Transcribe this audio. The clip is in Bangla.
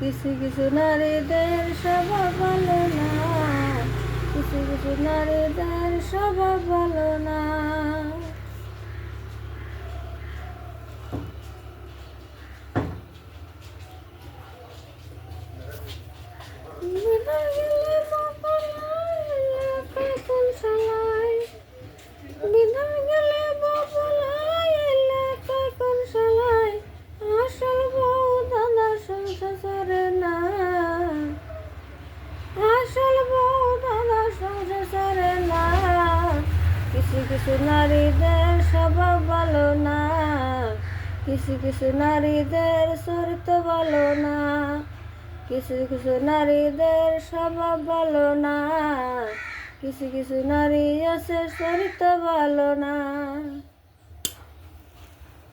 কিছু কিছু নারীদের স্বভাব ভালো না, কিছু কিছু নারীদের স্বভাব ভালো না। বিনা গেলে বাবলাই কখন সালাই, বিনা গেলে বাবলাই কখন সালাই। আসল বউ দাদা সংসারে না, আসল বউ দাদা সংসারে না। কিছু কিছু নারীদের স্বভাব ভালো না, কিছু কিছু নারীদের চরিত্র ভালো না, কিছু কিছু নারীদের স্বভাব ভালো না, কিছু কিছু নারী আছে চরিত্র ভালো না।